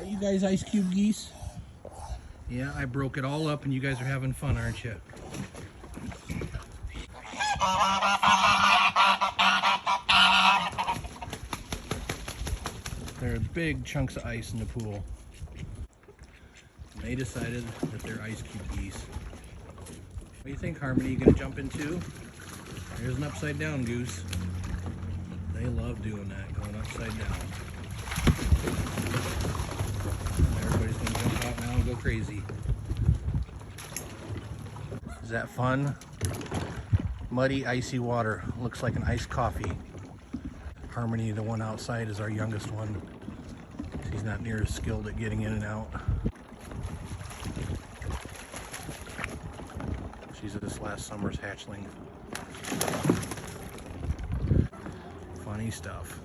You guys ice cube geese? Yeah, I broke it all up and you guys are having fun, aren't you? There are big chunks of ice in the pool. And they decided that they're ice cube geese. What do you think, Harmony? You gonna jump in too? There's an upside down goose. They love doing that, going upside down. Everybody's gonna jump out now and go crazy. Is that fun? Muddy, icy water. Looks like an iced coffee. Harmony, the one outside, is our youngest one. She's not near as skilled at getting in and out. She's this last summer's hatchling. Funny stuff.